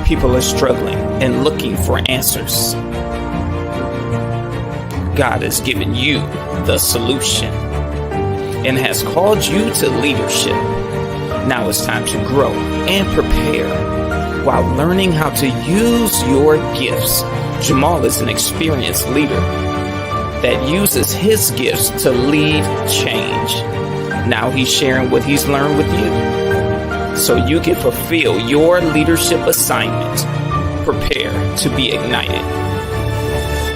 people are struggling and looking for answers, God has given you the solution and has called you to leadership. Now it's time to grow and prepare while learning how to use your gifts. Jamal is an experienced leader that uses his gifts to lead change. Now he's sharing what he's learned with you so you can fulfill your leadership assignment. Prepare to be ignited,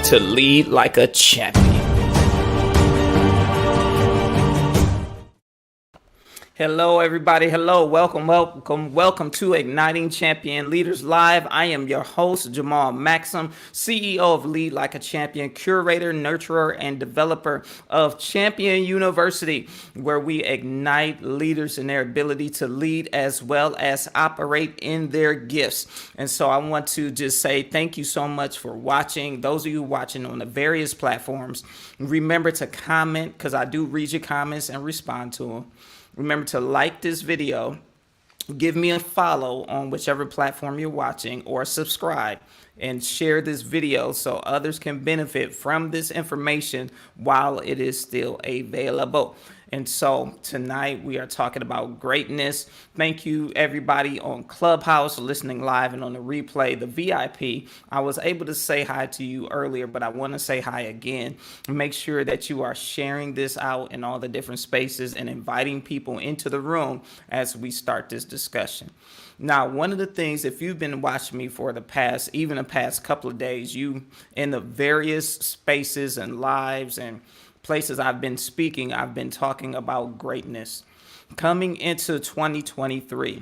to lead like a champion. Hello, everybody. Hello. Welcome to Igniting Champion Leaders Live. I am your host, Jamal Maxsam, CEO of Lead Like a Champion, curator, nurturer, and developer of Champion University, where we ignite leaders in their ability to lead as well as operate in their gifts. And so I want to just say thank you so much for watching. Those of you watching on the various platforms, remember to comment, because I do read your comments and respond to them. Remember to like this video, give me a follow on whichever platform you're watching, or subscribe and share this video so others can benefit from this information while it is still available. And so tonight we are talking about greatness. Thank you everybody on Clubhouse listening live and on the replay, the VIP. I was able to say hi to you earlier, but I want to say hi again. Make sure that you are sharing this out in all the different spaces and inviting people into the room as we start this discussion. Now, one of the things, if you've been watching me for the past couple of days, you in the various spaces and lives and places I've been speaking, I've been talking about greatness. Coming into 2023,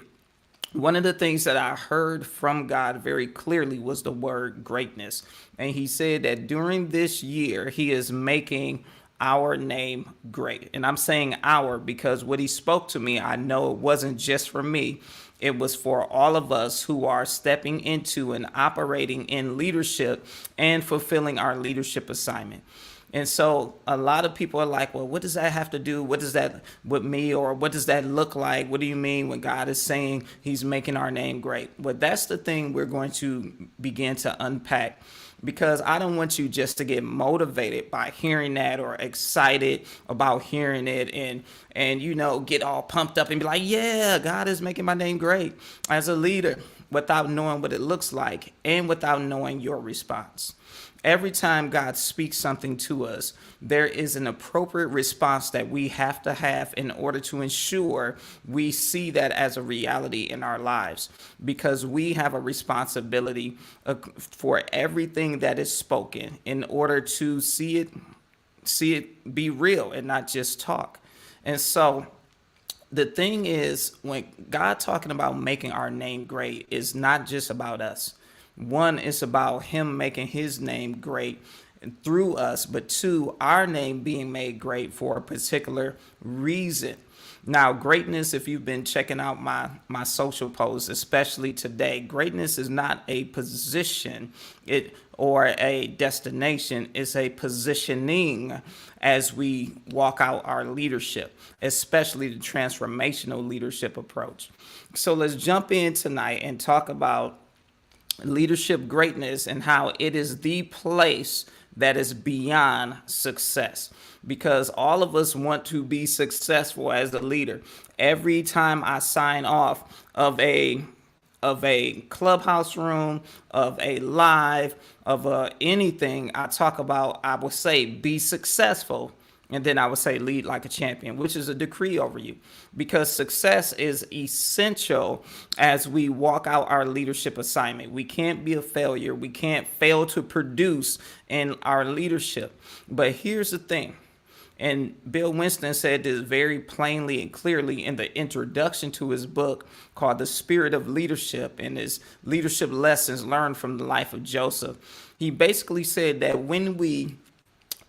one of the things that I heard from God very clearly was the word greatness. And he said that during this year, he is making our name great. And I'm saying our because what he spoke to me, I know it wasn't just for me. It was for all of us who are stepping into and operating in leadership and fulfilling our leadership assignment. And so a lot of people are like, well, what does that have to do? What does that with me? Or what does that look like? What do you mean when God is saying he's making our name great? Well, that's the thing we're going to begin to unpack, because I don't want you just to get motivated by hearing that or excited about hearing it and get all pumped up and be like, yeah, God is making my name great as a leader, without knowing what it looks like and without knowing your response. Every time God speaks something to us, there is an appropriate response that we have to have in order to ensure we see that as a reality in our lives, because we have a responsibility for everything that is spoken in order to see it be real and not just talk. And so the thing is, when God talking about making our name great, is not just about us. One, is about him making his name great through us, but two, our name being made great for a particular reason. Now, greatness, if you've been checking out my social posts, especially today, greatness is not a position or a destination. It's a positioning as we walk out our leadership, especially the transformational leadership approach. So let's jump in tonight and talk about leadership greatness and how it is the place that is beyond success, because all of us want to be successful as a leader. Every time I sign off of a clubhouse room, of a live, of anything, I talk about, I will say, be successful. And then I would say lead like a champion, which is a decree over you, because success is essential as we walk out our leadership assignment. We can't be a failure. We can't fail to produce in our leadership. But here's the thing. And Bill Winston said this very plainly and clearly in the introduction to his book called The Spirit of Leadership, and his leadership lessons learned from the life of Joseph. He basically said that when we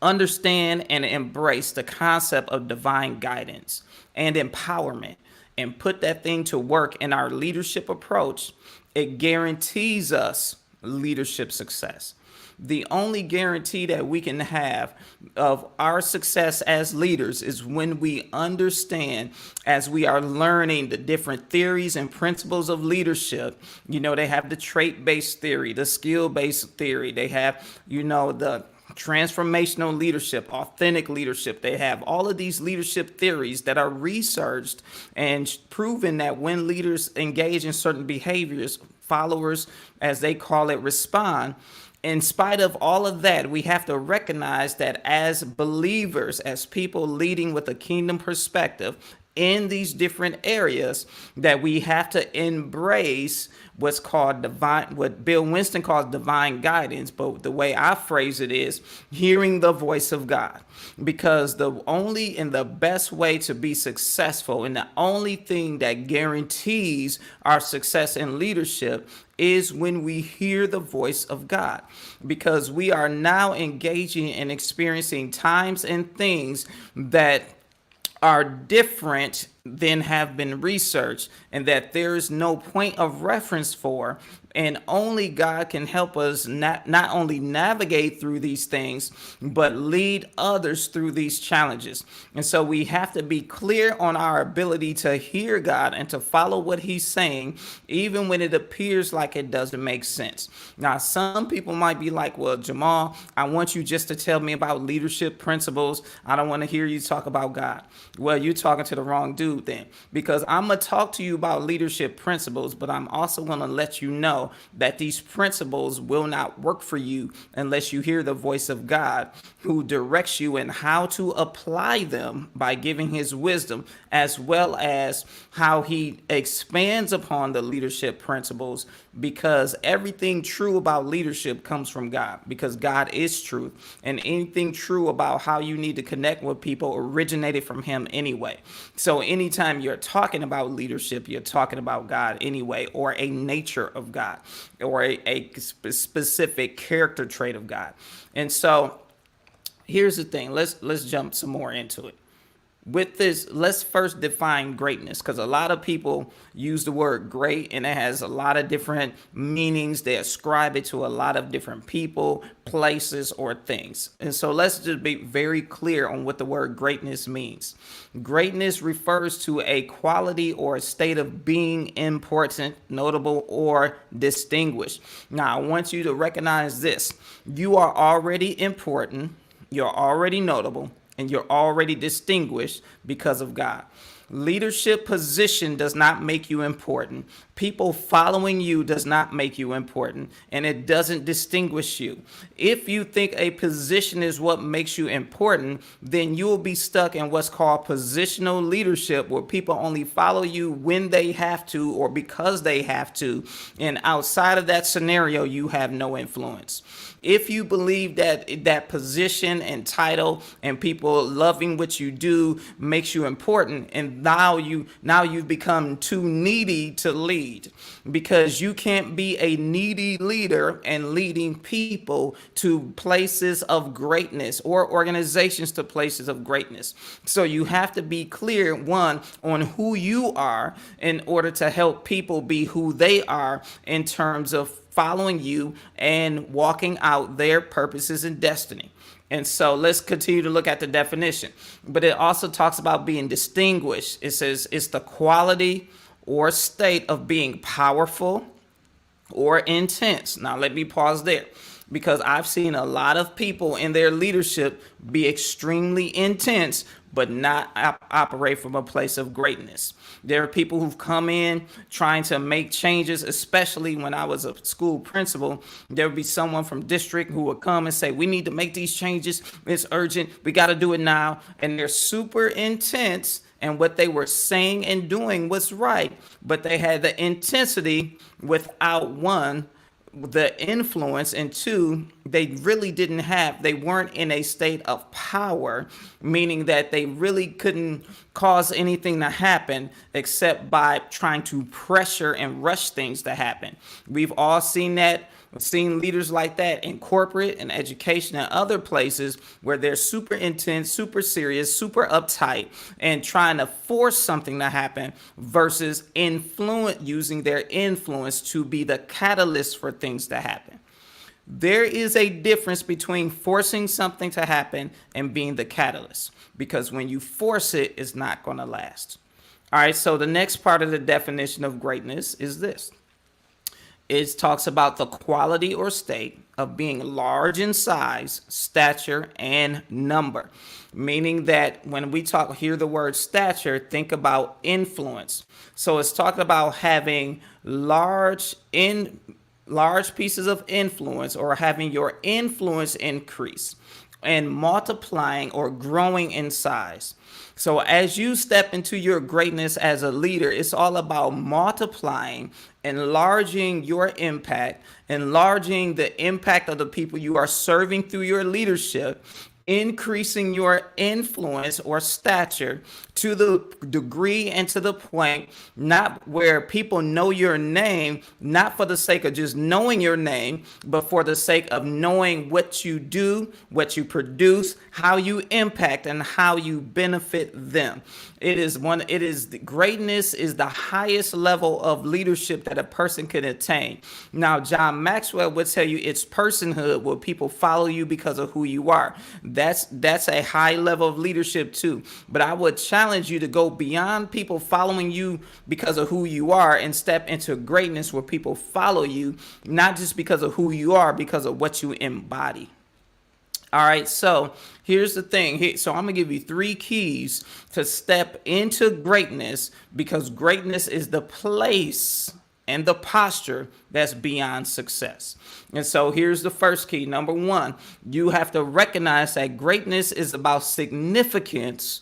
understand and embrace the concept of divine guidance and empowerment and put that thing to work in our leadership approach, it guarantees us leadership success. The only guarantee that we can have of our success as leaders is when we understand, as we are learning the different theories and principles of leadership. They have the trait-based theory, the skill-based theory. They have, the transformational leadership, authentic leadership. They have all of these leadership theories that are researched and proven that when leaders engage in certain behaviors, followers, as they call it, respond. In spite of all of that, we have to recognize that as believers, as people leading with a kingdom perspective in these different areas, that we have to embrace what's called divine, what Bill Winston calls divine guidance. But the way I phrase it is hearing the voice of God. Because the only and the best way to be successful, and the only thing that guarantees our success in leadership, is when we hear the voice of God. Because we are now engaging and experiencing times and things that are different than have been researched, and that there is no point of reference for. And only God can help us not only navigate through these things, but lead others through these challenges. And so we have to be clear on our ability to hear God and to follow what he's saying, even when it appears like it doesn't make sense. Now, some people might be like, well, Jamal, I want you just to tell me about leadership principles. I don't want to hear you talk about God. Well, you're talking to the wrong dude then, because I'm going to talk to you about leadership principles, but I'm also going to let you know that these principles will not work for you unless you hear the voice of God, who directs you in how to apply them by giving his wisdom, as well as how he expands upon the leadership principles, because everything true about leadership comes from God, because God is truth, and anything true about how you need to connect with people originated from him anyway. So anytime you're talking about leadership, you're talking about God anyway, or a nature of God, or a specific character trait of God. And so here's the thing. Let's jump some more into it. With this, let's first define greatness, because a lot of people use the word great and it has a lot of different meanings. They ascribe it to a lot of different people, places, or things. And so let's just be very clear on what the word greatness means. Greatness refers to a quality or a state of being important, notable, or distinguished. Now, I want you to recognize this. You are already important, you're already notable, and you're already distinguished because of God. Leadership position does not make you important. People following you does not make you important, and it doesn't distinguish you. If you think a position is what makes you important, then you will be stuck in what's called positional leadership, where people only follow you when they have to or because they have to, and outside of that scenario, you have no influence. If you believe that position and title and people loving what you do makes you important, and now you've become too needy to lead, because you can't be a needy leader and leading people to places of greatness, or organizations to places of greatness. So you have to be clear, one, on who you are in order to help people be who they are in terms of following you and walking out their purposes and destiny. And so let's continue to look at the definition. But it also talks about being distinguished. It says it's the quality or state of being powerful or intense. Now, let me pause there, because I've seen a lot of people in their leadership be extremely intense, but not operate from a place of greatness. There are people who've come in trying to make changes, especially when I was a school principal. There would be someone from district who would come and say, we need to make these changes. It's urgent. We got to do it now. And they're super intense, and what they were saying and doing was right, but they had the intensity without, one, the influence, and two, they weren't in a state of power, meaning that they really couldn't cause anything to happen except by trying to pressure and rush things to happen. We've all seen that. We've seen leaders like that in corporate and education and other places where they're super intense, super serious, super uptight, and trying to force something to happen versus using their influence to be the catalyst for things to happen. There is a difference between forcing something to happen and being the catalyst, because when you force it, it's not going to last. All right, so the next part of the definition of greatness is this. It talks about the quality or state of being large in size, stature, and number. Meaning that when we hear the word stature, think about influence. So it's talking about having large pieces of influence, or having your influence increase and multiplying or growing in size. So as you step into your greatness as a leader, it's all about multiplying, enlarging your impact, enlarging the impact of the people you are serving through your leadership, increasing your influence or stature to the degree and to the point, not where people know your name, not for the sake of just knowing your name, but for the sake of knowing what you do, what you produce, how you impact, and how you benefit them. Greatness is the highest level of leadership that a person can attain. Now, John Maxwell would tell you it's personhood, where people follow you because of who you are. That's a high level of leadership too. But I would challenge you to go beyond people following you because of who you are, and step into greatness where people follow you not just because of who you are, because of what you embody. All right, so here's the thing. So I'm going to give you 3 keys to step into greatness, because greatness is the place and the posture that's beyond success. And so here's the first key. Number 1, you have to recognize that greatness is about significance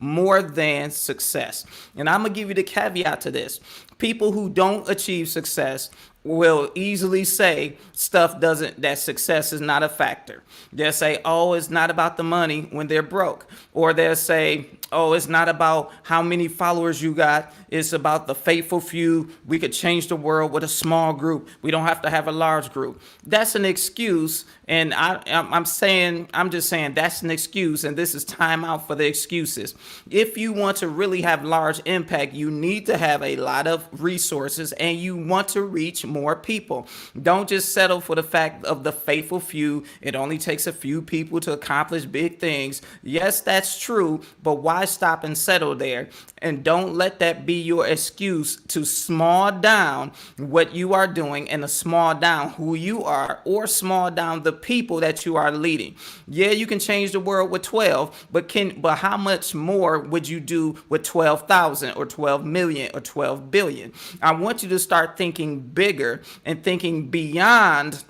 more than success. And I'm going to give you the caveat to this. People who don't achieve success will easily say that success is not a factor. They'll say, oh, it's not about the money when they're broke. Or they'll say, oh, it's not about how many followers you got. It's about the faithful few. We could change the world with a small group. We don't have to have a large group. That's an excuse. And I'm just saying that's an excuse. And this is time out for the excuses. If you want to really have large impact, you need to have a lot of resources, and you want to reach more people. Don't just settle for the fact of the faithful few. It only takes a few people to accomplish big things. Yes, that's true, but why stop and settle there? And don't let that be your excuse to small down what you are doing, and to small down who you are, or small down the people that you are leading. Yeah, you can change the world with 12, but how much more would you do with 12,000 or 12 million or 12 billion? I want you to start thinking bigger and thinking beyond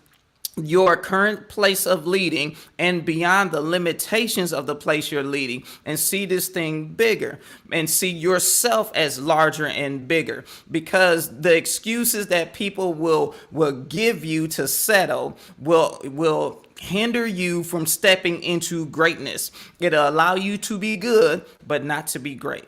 your current place of leading, and beyond the limitations of the place you're leading, and see this thing bigger, and see yourself as larger and bigger. Because the excuses that people will give you to settle will hinder you from stepping into greatness. It'll allow you to be good, but not to be great.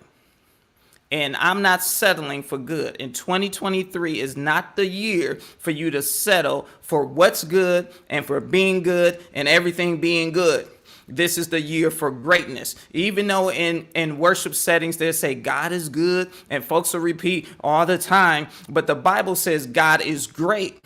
And I'm not settling for good. And 2023 is not the year for you to settle for what's good and for being good and everything being good. This is the year for greatness. Even though in worship settings they say God is good, and folks will repeat all the time, but the Bible says God is great.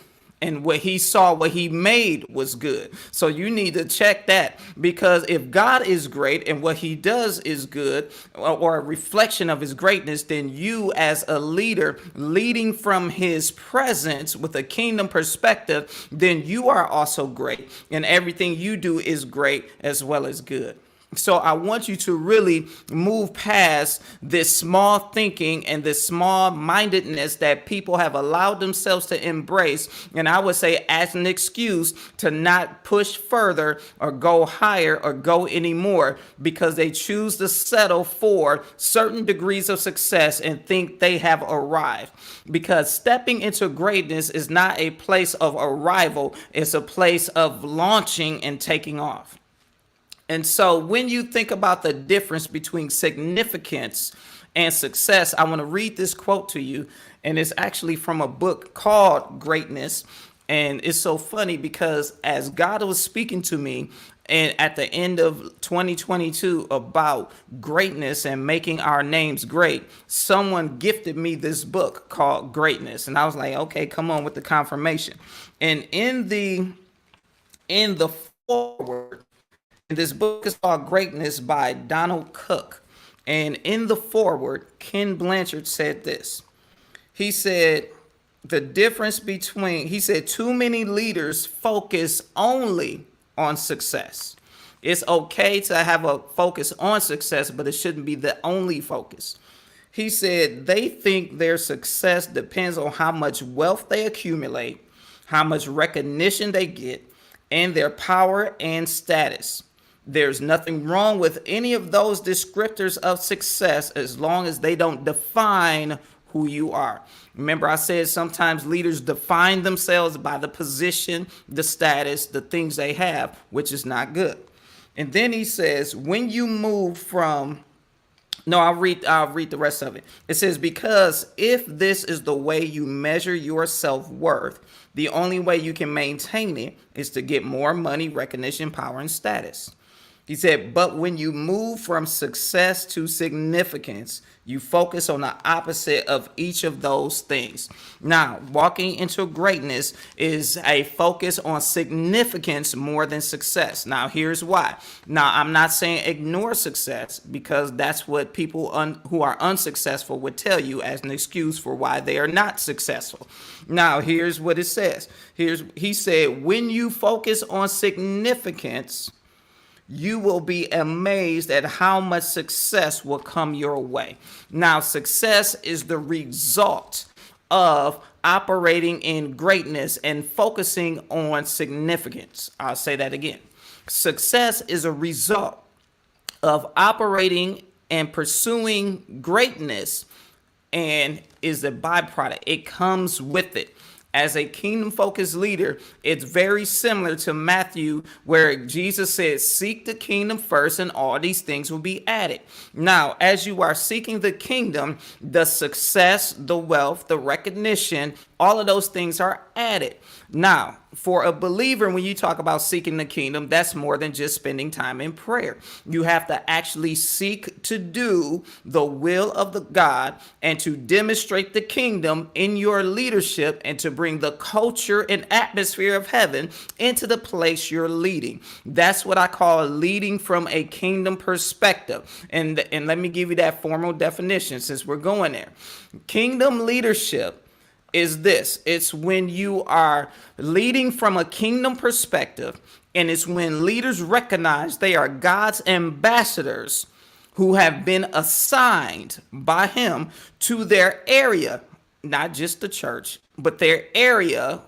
And what he made was good. So you need to check that, because if God is great and what he does is good, or a reflection of his greatness, then you as a leader leading from his presence with a kingdom perspective, then you are also great. And everything you do is great as well as good. So I want you to really move past this small thinking and this small mindedness that people have allowed themselves to embrace. And I would say as an excuse to not push further or go higher or go anymore, because they choose to settle for certain degrees of success and think they have arrived. Because stepping into greatness is not a place of arrival. It's a place of launching and taking off. And so when you think about the difference between significance and success, I want to read this quote to you. And it's actually from a book called Greatness. And it's so funny because as God was speaking to me, and at the end of 2022 about greatness and making our names great, someone gifted me this book called Greatness. And I was like, okay, come on with the confirmation. And in the In the forward, and this book is called Greatness by Donald Cook. And in the forward, Ken Blanchard said this. He said, he said, too many leaders focus only on success. It's okay to have a focus on success, but it shouldn't be the only focus. He said they think their success depends on how much wealth they accumulate, how much recognition they get, and their power and status. There's nothing wrong with any of those descriptors of success as long as they don't define who you are. Remember, I said sometimes leaders define themselves by the position, the status, the things they have, which is not good. And then he says, when you move from no, I'll read the rest of it. It says, because if this is the way you measure your self-worth, the only way you can maintain it is to get more money, recognition, power, and status. He said, but when you move from success to significance, you focus on the opposite of each of those things. Now, walking into greatness is a focus on significance more than success. Now, here's why. Now, I'm not saying ignore success, because that's what people who are unsuccessful would tell you as an excuse for why they are not successful. Now, here's what it says. He said, when you focus on significance, you will be amazed at how much success will come your way. Now, success is the result of operating in greatness and focusing on significance. I'll say that again. Success is a result of operating and pursuing greatness and is a byproduct. It comes with it. As a kingdom-focused leader, it's very similar to Matthew, where Jesus said, seek the kingdom first and all these things will be added. Now, as you are seeking the kingdom, the success, the wealth, the recognition, all of those things are added. Now, for a believer, when you talk about seeking the kingdom, that's more than just spending time in prayer. You have to actually seek to do the will of the God and to demonstrate the kingdom in your leadership and to bring the culture and atmosphere of heaven into the place you're leading. That's what I call leading from a kingdom perspective. And let me give you that formal definition since we're going there. Kingdom leadership is this. It's when you are leading from a kingdom perspective, and it's when leaders recognize they are God's ambassadors who have been assigned by him to their area, not just the church, but their area,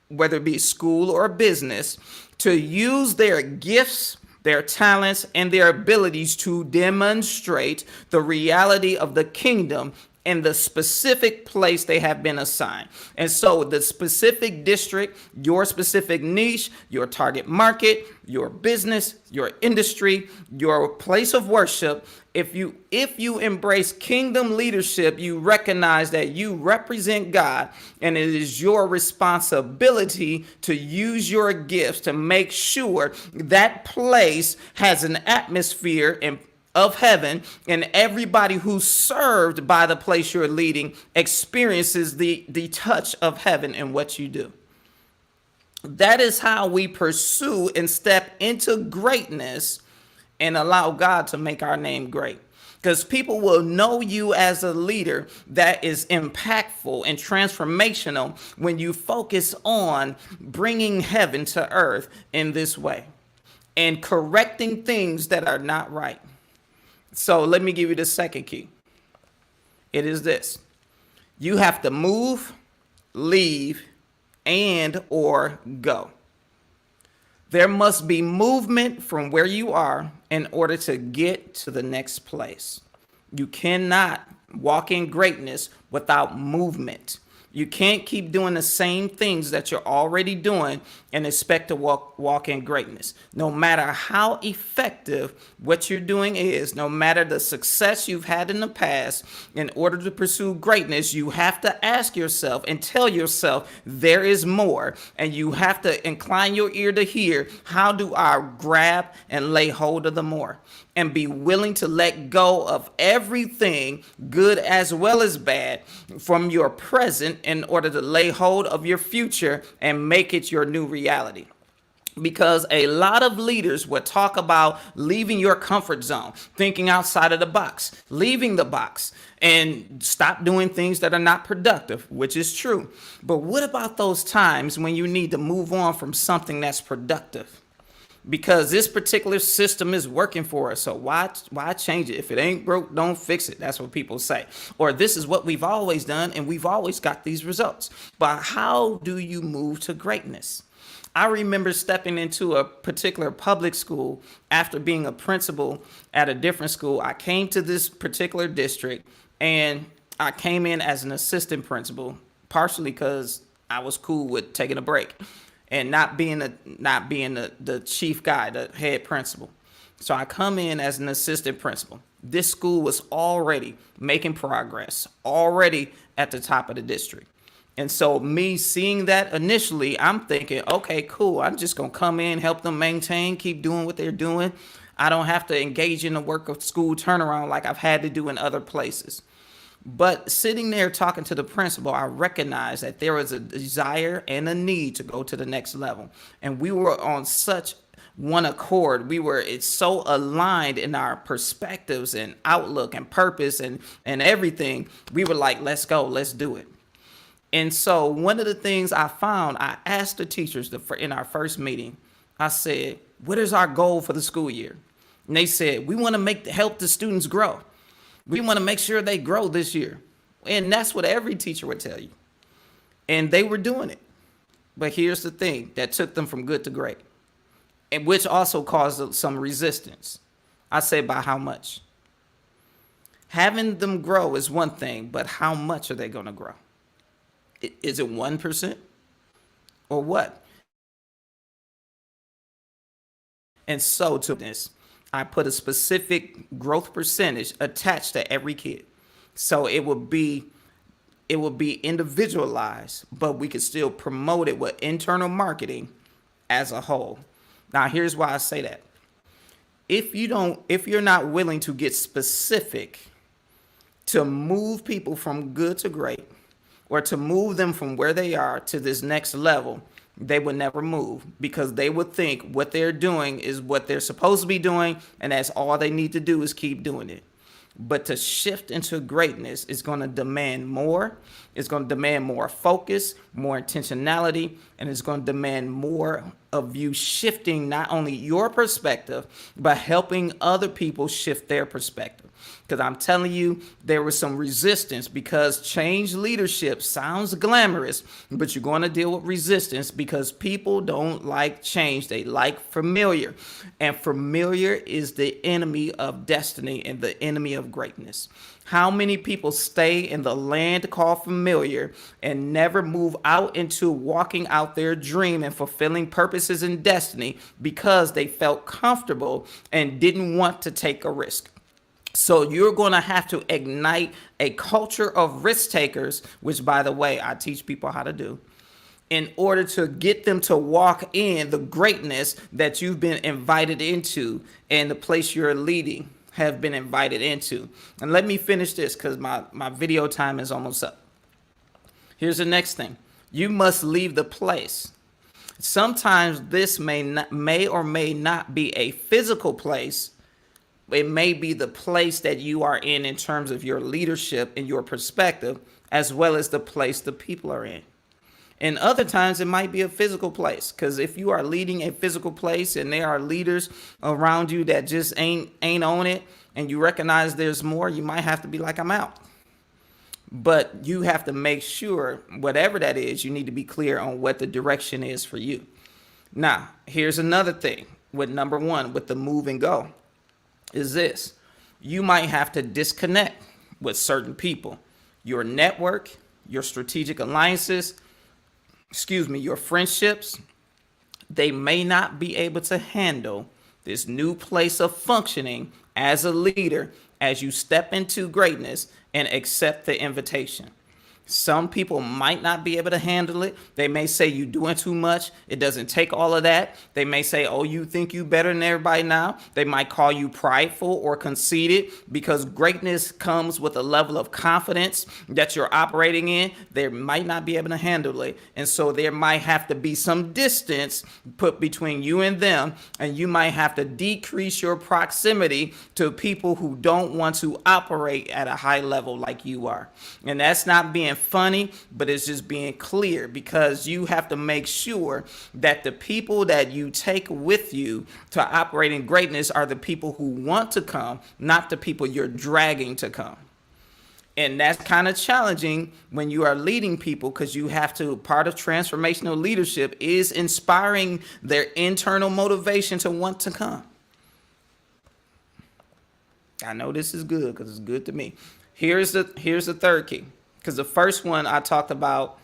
whether it be school or business, to use their gifts, their talents, and their abilities to demonstrate the reality of the kingdom in the specific place they have been assigned. And so the specific district, your specific niche, your target market, your business, your industry, your place of worship, if you embrace kingdom leadership, you recognize that you represent God, and it is your responsibility to use your gifts to make sure that place has an atmosphere of heaven, and everybody who's served by the place you're leading experiences the touch of heaven in what you do. That is how we pursue and step into greatness and allow God to make our name great. Because people will know you as a leader that is impactful and transformational when you focus on bringing heaven to earth in this way and correcting things that are not right. So let me give you the second key. It is this. You have to move, leave, and or go. There must be movement from where you are in order to get to the next place. You cannot walk in greatness without movement. You can't keep doing the same things that you're already doing and expect to walk in greatness. No matter how effective what you're doing is, no matter the success you've had in the past, in order to pursue greatness, you have to ask yourself and tell yourself there is more. And you have to incline your ear to hear, how do I grab and lay hold of the more? And be willing to let go of everything, good as well as bad, from your present in order to lay hold of your future and make it your new reality. because a lot of leaders would talk about leaving your comfort zone, thinking outside of the box, leaving the box, and stop doing things that are not productive, which is true. But what about those times when you need to move on from something that's productive? Because this particular system is working for us. So why change it? If it ain't broke, don't fix it. That's what people say. Or this is what we've always done and we've always got these results. But how do you move to greatness? I remember stepping into a particular public school after being a principal at a different school. I came to this particular district and I came in as an assistant principal, partially because I was cool with taking a break and not being the chief guy, the head principal. So I come in as an assistant principal. This school was already making progress, already at the top of the district. And so me seeing that initially, I'm thinking, okay, cool. I'm just going to come in, help them maintain, keep doing what they're doing. I don't have to engage in the work of school turnaround like I've had to do in other places. But sitting there talking to the principal, I recognized that there was a desire and a need to go to the next level. And we were on such one accord. It's so aligned in our perspectives and outlook and purpose and everything. We were like, let's go, let's do it. And so one of the things I found, I asked the teachers in our first meeting, I said, what is our goal for the school year? And they said, we want to help the students grow. We want to make sure they grow this year. And that's what every teacher would tell you. And they were doing it. But here's the thing that took them from good to great, and which also caused some resistance. I say, by how much? Having them grow is one thing, but how much are they going to grow? Is it 1% or what? And so to this, I put a specific growth percentage attached to every kid. So it would be individualized, but we could still promote it with internal marketing as a whole. Now, here's why I say that. If you're not willing to get specific to move people from good to great, or to move them from where they are to this next level, they would never move, because they would think what they're doing is what they're supposed to be doing, and that's all they need to do is keep doing it. But to shift into greatness is going to demand more. It's going to demand more focus, more intentionality, and it's going to demand more of you shifting not only your perspective, but helping other people shift their perspective. Because I'm telling you, there was some resistance, because change leadership sounds glamorous, but you're going to deal with resistance because people don't like change. They like familiar. And familiar is the enemy of destiny and the enemy of greatness. How many people stay in the land called familiar and never move out into walking out their dream and fulfilling purposes and destiny because they felt comfortable and didn't want to take a risk? So you're going to have to ignite a culture of risk takers, which, by the way, I teach people how to do, in order to get them to walk in the greatness that you've been invited into and the place you're leading have been invited into. And let me finish this because my video time is almost up. Here's the next thing. You must leave the place. Sometimes this may or may not be a physical place. It may be the place that you are in terms of your leadership and your perspective, as well as the place the people are in. And other times it might be a physical place, because if you are leading a physical place and there are leaders around you that just ain't on it, and you recognize there's more, you might have to be like, I'm out. But you have to make sure, whatever that is, you need to be clear on what the direction is for you. Now, here's another thing with number one, with the move and go, is this. You might have to disconnect with certain people. Your network, your strategic alliances, your friendships, they may not be able to handle this new place of functioning as a leader as you step into greatness and accept the invitation. Some people might not be able to handle it. They may say you're doing too much. It doesn't take all of that. They may say, oh, you think you better than everybody now. They might call you prideful or conceited, because greatness comes with a level of confidence that you're operating in. They might not be able to handle it. And so there might have to be some distance put between you and them. And you might have to decrease your proximity to people who don't want to operate at a high level like you are. And that's not being funny, but it's just being clear, because you have to make sure that the people that you take with you to operate in greatness are the people who want to come, not the people you're dragging to come. And that's kind of challenging when you are leading people, because you have to, part of transformational leadership is inspiring their internal motivation to want to come. I know this is good because it's good to me. Here's the third key. Because the first one I talked about,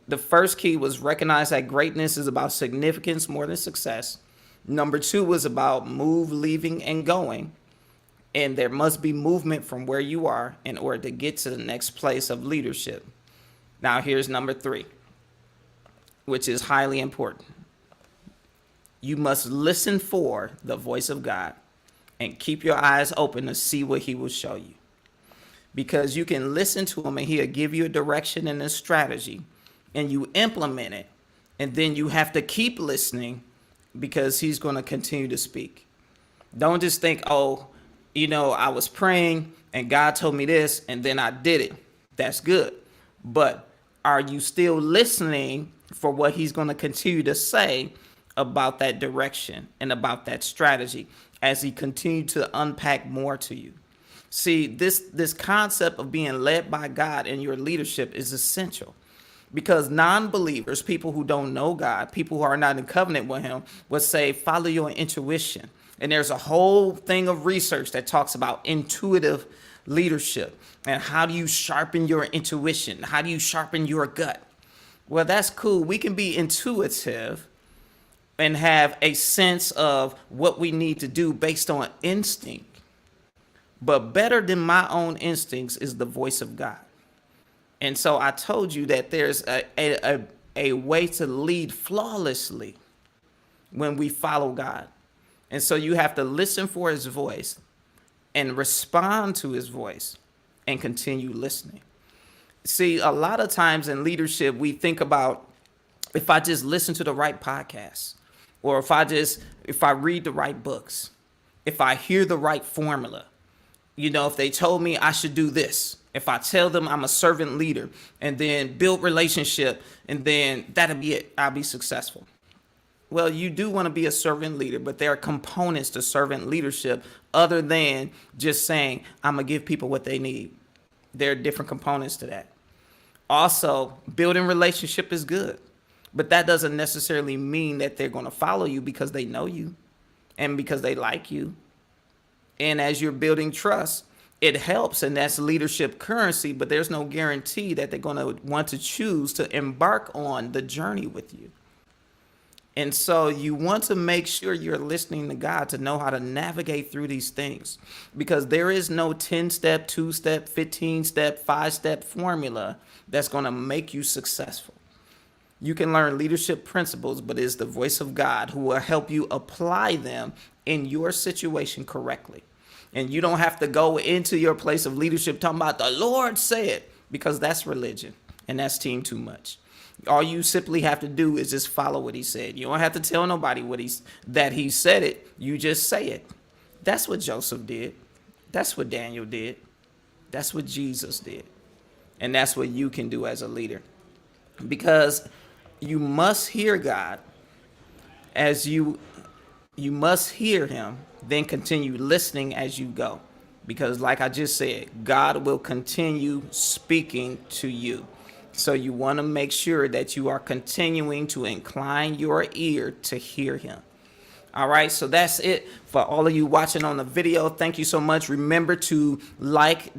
the first key was recognize that greatness is about significance more than success. Number 2 was about move, leaving, and going. And there must be movement from where you are in order to get to the next place of leadership. Now here's number 3, which is highly important. You must listen for the voice of God and keep your eyes open to see what he will show you. Because you can listen to him and he'll give you a direction and a strategy, and you implement it. And then you have to keep listening, because he's going to continue to speak. Don't just think, oh, I was praying and God told me this and then I did it. That's good. But are you still listening for what he's going to continue to say about that direction and about that strategy as he continues to unpack more to you? See, this concept of being led by God in your leadership is essential, because non-believers, people who don't know God, people who are not in covenant with him, would say, follow your intuition. And there's a whole thing of research that talks about intuitive leadership and how do you sharpen your intuition? How do you sharpen your gut? Well, that's cool. We can be intuitive and have a sense of what we need to do based on instinct. But better than my own instincts is the voice of God. And so I told you that there's a way to lead flawlessly when we follow God. And so you have to listen for his voice and respond to his voice and continue listening. See, a lot of times in leadership, we think about, if I just listen to the right podcasts, or if I read the right books, if I hear the right formula, if they told me I should do this, if I tell them I'm a servant leader and then build relationship, and then that'll be it, I'll be successful. Well, you do want to be a servant leader, but there are components to servant leadership other than just saying, I'm going to give people what they need. There are different components to that. Also, building relationship is good, but that doesn't necessarily mean that they're going to follow you because they know you and because they like you. And as you're building trust, it helps, and that's leadership currency, but there's no guarantee that they're going to want to choose to embark on the journey with you. And so you want to make sure you're listening to God to know how to navigate through these things, because there is no 10-step, 2-step, 15-step, 5-step formula that's going to make you successful. You can learn leadership principles, but it's the voice of God who will help you apply them in your situation correctly. And you don't have to go into your place of leadership talking about the Lord said, because that's religion and that's team too much. All you simply have to do is just follow what he said. You don't have to tell nobody that he said it. You just say it. That's what Joseph did. That's what Daniel did. That's what Jesus did. And that's what you can do as a leader. Because you must hear God as you must hear him, then continue listening as you go. Because like I just said, God will continue speaking to you. So you want to make sure that you are continuing to incline your ear to hear him. All right, so that's it for all of you watching on the video. Thank you so much. Remember to like,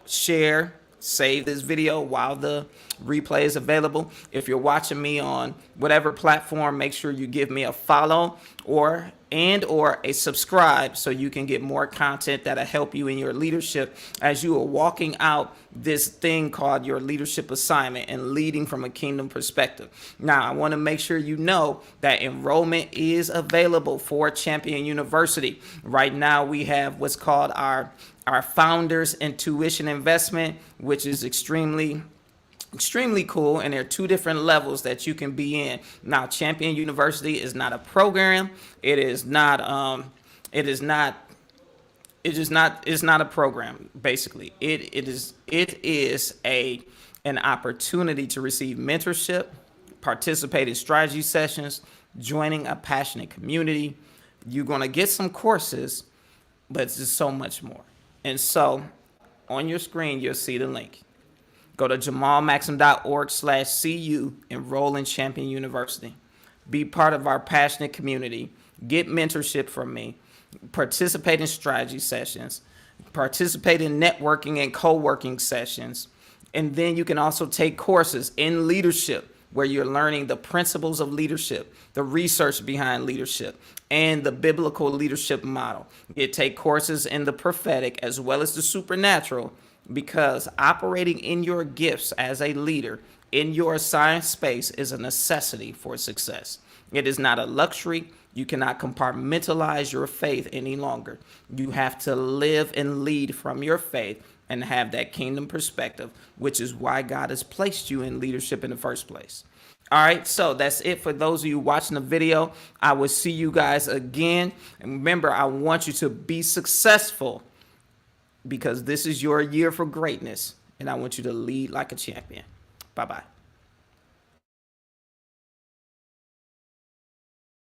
share, save this video while the replay is available. If you're watching me on whatever platform, make sure you give me a follow, or and or a subscribe so you can get more content that'll help you in your leadership as you are walking out this thing called your leadership assignment and leading from a kingdom perspective. Now, I want to make sure you know that enrollment is available for Champion University. Right now, we have what's called our founders and tuition investment, which is extremely cool, and there are two different levels that you can be in. Now, Champion University is not a program. It's not a program. Basically, it is an opportunity to receive mentorship, participate in strategy sessions, joining a passionate community. You're going to get some courses, but it's just so much more. And so on your screen, you'll see the link. Go to jamalmaxsam.org/CU, enroll in Champion University. Be part of our passionate community. Get mentorship from me. Participate in strategy sessions. Participate in networking and co-working sessions. And then you can also take courses in leadership where you're learning the principles of leadership, the research behind leadership, and the biblical leadership model. You take courses in the prophetic as well as the supernatural, because operating in your gifts as a leader in your assigned space is a necessity for success. It is not a luxury. You cannot compartmentalize your faith any longer. You have to live and lead from your faith and have that kingdom perspective, which is why God has placed you in leadership in the first place. All right, so that's it for those of you watching the video. I will see you guys again. And remember, I want you to be successful, because this is your year for greatness, and I want you to lead like a champion. Bye-bye.